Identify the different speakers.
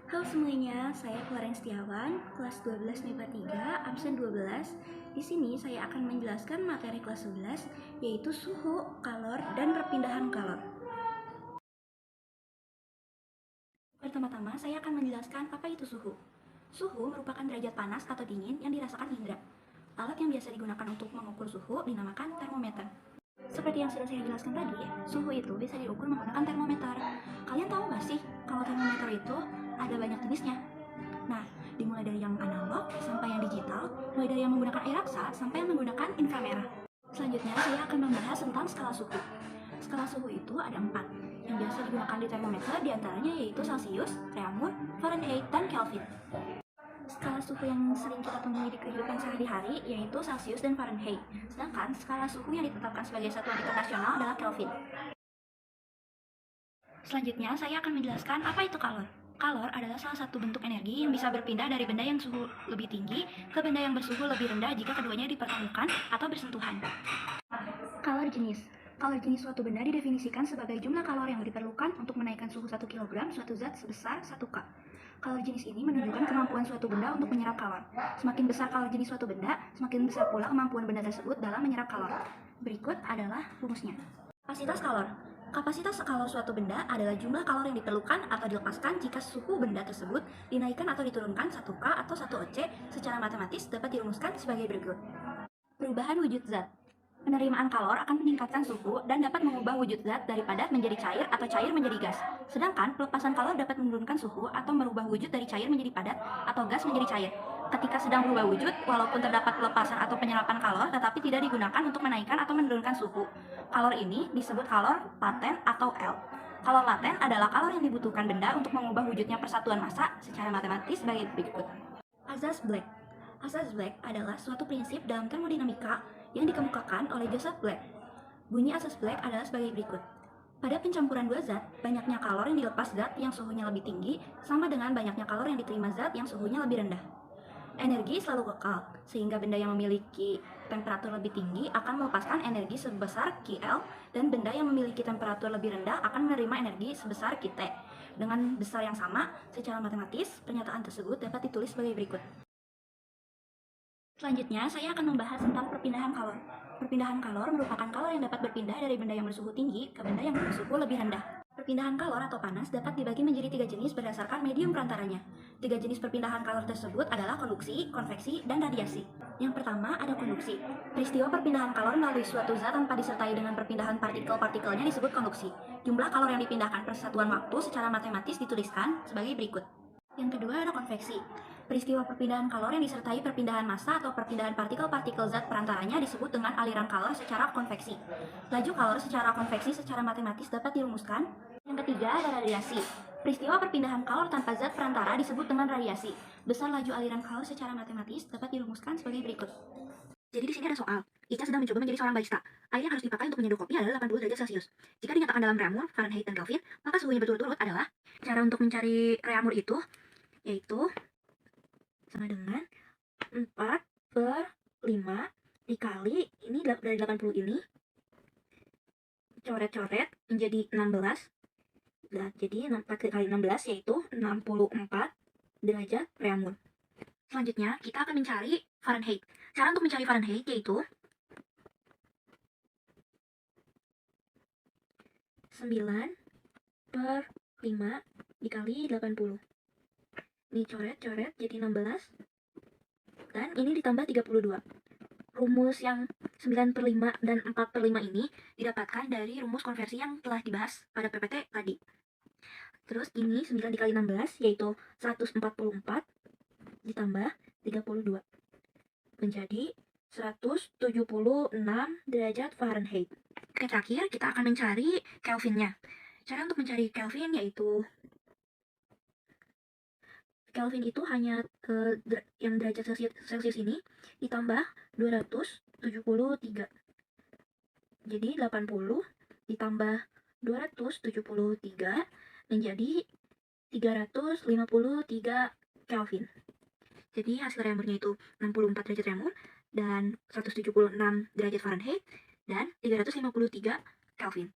Speaker 1: Halo semuanya, saya Clarence Setiawan, kelas 12 MIPA 3, absen 12. Di sini saya akan menjelaskan materi kelas 11, yaitu suhu, kalor, dan perpindahan kalor. Pertama-tama, saya akan menjelaskan apa itu suhu. Suhu merupakan derajat panas atau dingin yang dirasakan indera. Alat yang biasa digunakan untuk mengukur suhu dinamakan termometer. Seperti yang sudah saya jelaskan tadi, suhu itu bisa diukur menggunakan termometer. Kalian tahu nggak sih kalau termometer itu ada banyak jenisnya? Nah, dimulai dari yang analog sampai yang digital, mulai dari yang menggunakan air raksa sampai yang menggunakan inframerah. Selanjutnya, saya akan membahas tentang skala suhu. Skala suhu itu ada 4, yang biasa digunakan di termometer diantaranya yaitu Celsius, Reaumur, Fahrenheit, dan Kelvin. Skala suhu yang sering kita temui di kehidupan sehari-hari yaitu Celsius dan Fahrenheit, sedangkan skala suhu yang ditetapkan sebagai satuan internasional adalah Kelvin. Selanjutnya, saya akan menjelaskan apa itu kalor. Kalor adalah salah satu bentuk energi yang bisa berpindah dari benda yang suhu lebih tinggi ke benda yang bersuhu lebih rendah jika keduanya dipertemukan atau bersentuhan. Kalor jenis. Kalor jenis suatu benda didefinisikan sebagai jumlah kalor yang diperlukan untuk menaikkan suhu 1 kg suatu zat sebesar 1 K. Kalor jenis ini menunjukkan kemampuan suatu benda untuk menyerap kalor. Semakin besar kalor jenis suatu benda, semakin besar pula kemampuan benda tersebut dalam menyerap kalor. Berikut adalah rumusnya. Kapasitas kalor. Kapasitas kalor suatu benda adalah jumlah kalor yang diperlukan atau dilepaskan jika suhu benda tersebut dinaikkan atau diturunkan 1 K atau 1 OC secara matematis dapat dirumuskan sebagai berikut. Perubahan wujud zat. Penerimaan kalor akan meningkatkan suhu dan dapat mengubah wujud zat dari padat menjadi cair atau cair menjadi gas. Sedangkan pelepasan kalor dapat menurunkan suhu atau merubah wujud dari cair menjadi padat atau gas menjadi cair. Ketika sedang berubah wujud, walaupun terdapat pelepasan atau penyerapan kalor, tetapi tidak digunakan untuk menaikkan atau menurunkan suhu. Kalor ini disebut kalor laten atau L. Kalor laten adalah kalor yang dibutuhkan benda untuk mengubah wujudnya persatuan massa secara matematis sebagai berikut. Azaz Black. Azaz Black adalah suatu prinsip dalam termodinamika yang dikemukakan oleh Joseph Black. Bunyi asas Black adalah sebagai berikut. Pada pencampuran dua zat, banyaknya kalor yang dilepas zat yang suhunya lebih tinggi sama dengan banyaknya kalor yang diterima zat yang suhunya lebih rendah. Energi selalu kekal, sehingga benda yang memiliki temperatur lebih tinggi akan melepaskan energi sebesar QL dan benda yang memiliki temperatur lebih rendah akan menerima energi sebesar QT. Dengan besar yang sama, secara matematis, pernyataan tersebut dapat ditulis sebagai berikut. Selanjutnya, saya akan membahas tentang perpindahan kalor. Perpindahan kalor merupakan kalor yang dapat berpindah dari benda yang bersuhu tinggi ke benda yang bersuhu lebih rendah. Perpindahan kalor atau panas dapat dibagi menjadi 3 jenis berdasarkan medium perantaranya. 3 jenis perpindahan kalor tersebut adalah konduksi, konveksi, dan radiasi. Yang pertama ada konduksi. Peristiwa perpindahan kalor melalui suatu zat tanpa disertai dengan perpindahan partikel-partikelnya disebut konduksi. Jumlah kalor yang dipindahkan per satuan waktu secara matematis dituliskan sebagai berikut. Yang kedua ada konveksi. Peristiwa perpindahan kalor yang disertai perpindahan massa atau perpindahan partikel-partikel zat perantaranya disebut dengan aliran kalor secara konveksi. Laju kalor secara konveksi secara matematis dapat dirumuskan. Yang ketiga ada radiasi. Peristiwa perpindahan kalor tanpa zat perantara disebut dengan radiasi. Besar laju aliran kalor secara matematis dapat dirumuskan sebagai berikut. Jadi di sini ada soal. Ica sedang mencoba menjadi seorang barista. Air yang harus dipakai untuk menyeduh kopi adalah 80 derajat Celcius. Jika dinyatakan dalam Reaumur, Fahrenheit, dan Kelvin, maka suhunya berturut-turut adalah. Cara untuk mencari Reaumur itu yaitu sama dengan 4/5 dikali ini dari 80 ini coret-coret menjadi 16. Nah, jadi 4 kali 16 yaitu 64 derajat Reaumur. Selanjutnya kita akan mencari Fahrenheit. Cara untuk mencari Fahrenheit yaitu 9/5 dikali 80. Ini coret-coret jadi 16 dan ini ditambah 32. Rumus yang 9/5 dan 4/5 ini didapatkan dari rumus konversi yang telah dibahas pada PPT tadi. Terus ini 9 dikali 16 yaitu 144 ditambah 32 menjadi 176 derajat Fahrenheit. Oke, terakhir kita akan mencari Kelvinnya. Cara untuk mencari Kelvin yaitu Kelvin itu hanya yang derajat Celcius ini ditambah 273. Jadi 80 ditambah 273 menjadi 353 Kelvin. Jadi hasil Reaumurnya itu 64 derajat Reaumur dan 176 derajat Fahrenheit dan 353 Kelvin.